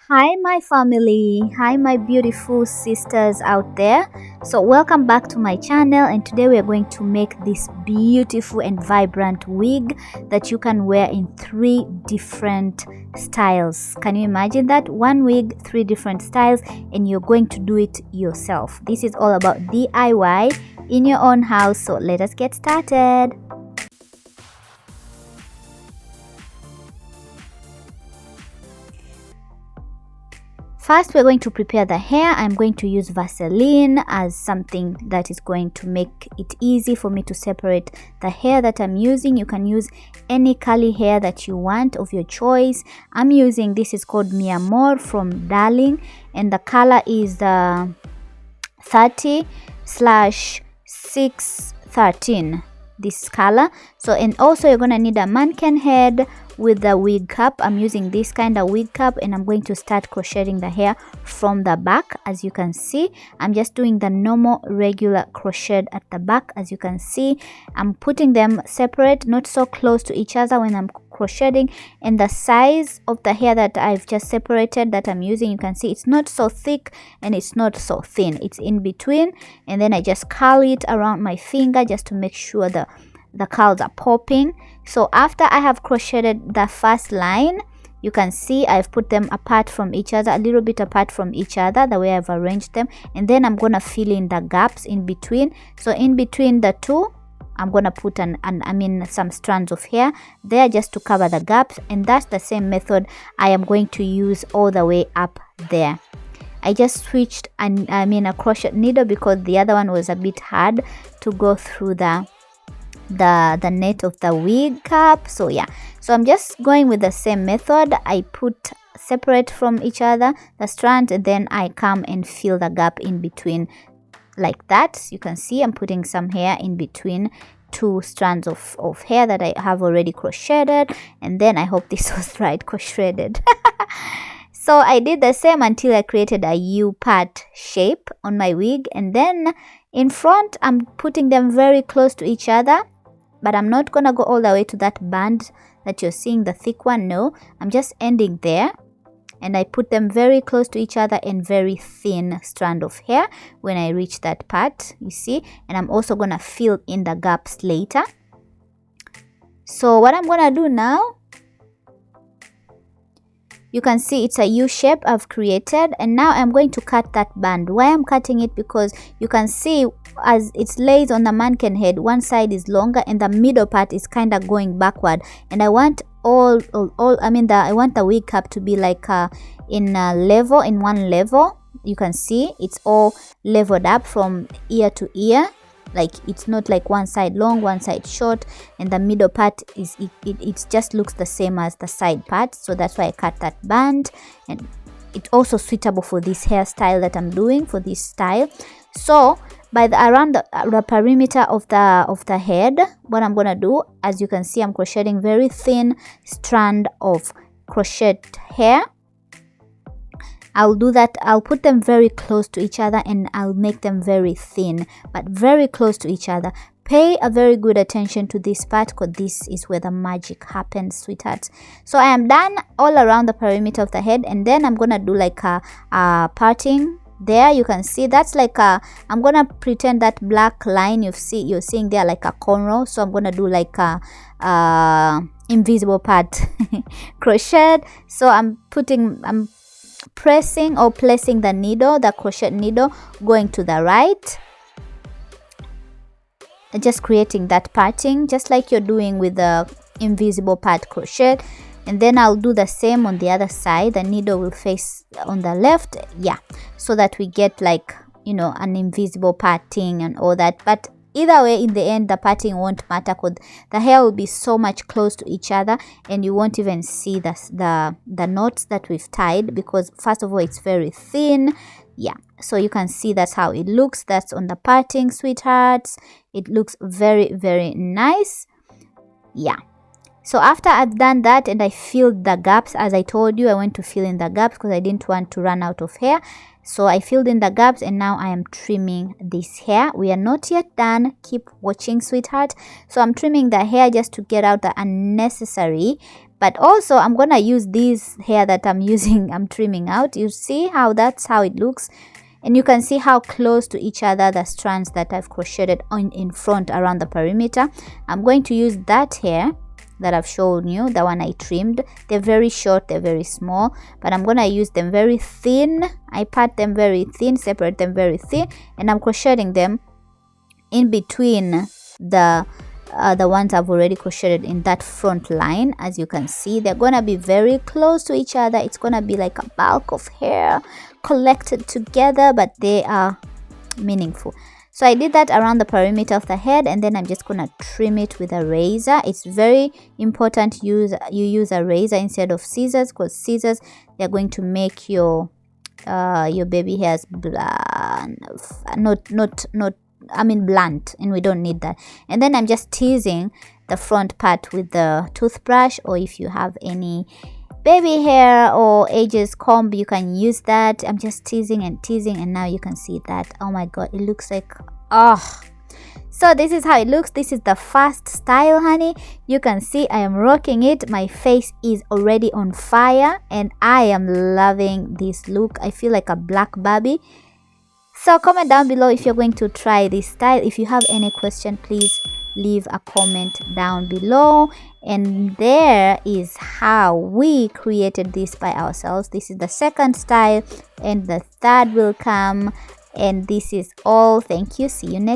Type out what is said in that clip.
Hi my family, hi my beautiful sisters out there. So welcome back to my channel, and today we are going to make this beautiful and vibrant wig that you can wear in 3 different styles. Can you imagine that? One wig, 3 different styles, and you're going to do it yourself. This is all about DIY in your own house. So let us get started. First, we're going to prepare the hair. I'm going to use Vaseline as something that is going to make it easy for me to separate the hair that I'm using. You can use any curly hair that you want of your choice. I'm using, this is called Mi Amor from Darling, and the color is 30/613, this color. So, and also you're gonna need a mannequin head with the wig cap. I'm using this kind of wig cap, and I'm going to start crocheting the hair from the back. As you can see, I'm just doing the normal regular crochet at the back. As you can see, I'm putting them separate, not so close to each other when I'm crocheting. And the size of the hair that I've just separated that I'm using, you can see it's not so thick and it's not so thin, it's in between. And then I just curl it around my finger just to make sure the curls are popping. So after I have crocheted the first line, you can see I've put them apart from each other, a little bit apart from each other, the way I've arranged them. And then I'm gonna fill in the gaps in between. So in between the two, I'm gonna put some strands of hair there just to cover the gaps, and that's the same method I am going to use all the way up there. I just switched a crochet needle because the other one was a bit hard to go through the net of the wig cap. So yeah, so I'm just going with the same method. I put separate from each other the strand, and then I come and fill the gap in between like that. You can see I'm putting some hair in between 2 strands of hair that I have already crocheted, and then I hope this was right, crocheted. So I did the same until I created a U-part shape on my wig, and then in front I'm putting them very close to each other, but I'm not gonna go all the way to that band that you're seeing, the thick one. No, I'm just ending there, and I put them very close to each other and very thin strand of hair when I reach that part, you see. And I'm also gonna fill in the gaps later. So what I'm gonna do now, you can see it's a U shape I've created, and now I'm going to cut that band. Why I'm cutting it? Because you can see as it lays on the mannequin head, one side is longer and the middle part is kind of going backward, and I want I want the wig cap to be like in one level. You can see it's all leveled up from ear to ear. Like it's not like one side long, one side short, and the middle part is it just looks the same as the side part. So that's why I cut that band, and it's also suitable for this hairstyle that I'm doing, for this style. So by around the perimeter of the head, what I'm gonna do, as you can see, I'm crocheting very thin strand of crochet hair. I'll do that. I'll put them very close to each other, and I'll make them very thin, but very close to each other. Pay a very good attention to this part, because this is where the magic happens, sweethearts. So I am done all around the perimeter of the head, and then I'm gonna do like a parting there. You can see that's like I'm gonna pretend that black line you're seeing there like a cornrow. So I'm gonna do like a invisible part crochet. So I'm pressing or placing the needle, the crochet needle, going to the right, just creating that parting just like you're doing with the invisible part crochet. And then I'll do the same on the other side. The needle will face on the left, yeah, so that we get like, you know, an invisible parting and all that. But either way, in the end, the parting won't matter, because the hair will be so much close to each other, and you won't even see the knots that we've tied, because first of all, it's very thin. Yeah, so you can see that's how it looks. That's on the parting, sweethearts. It looks very, very nice. Yeah. So after I've done that and I filled the gaps, as I told you, I went to fill in the gaps because I didn't want to run out of hair. So I filled in the gaps, and now I am trimming this hair. We are not yet done. Keep watching, sweetheart. So I'm trimming the hair just to get out the unnecessary But also I'm gonna use this hair that I'm using, I'm trimming out. You see how that's how it looks, and you can see how close to each other the strands that I've crocheted on in front around the perimeter. I'm going to use that hair that I've shown you, the one I trimmed. They're very short, they're very small, but I'm gonna use them very thin. I part them very thin, separate them very thin, and I'm crocheting them in between the ones I've already crocheted in that front line. As you can see, they're gonna be very close to each other. It's gonna be like a bulk of hair collected together, but they are meaningful. So I did that around the perimeter of the head, and then I'm just gonna trim it with a razor. It's very important you use a razor instead of scissors, because scissors, they're going to make your baby hairs blunt, blunt, and we don't need that. And then I'm just teasing the front part with the toothbrush, or if you have any baby hair or edges comb, you can use that. I'm just teasing and teasing, and now you can see that. Oh my god, it looks like, so this is how it looks. This is the first style, honey. You can see I am rocking it. My face is already on fire, and I am loving this look. I feel like a black Barbie. So comment down below if you're going to try this style. If you have any question, please leave a comment down below. And there is how we created this by ourselves. This is the second style, and the third will come, and this is all. Thank you. See you next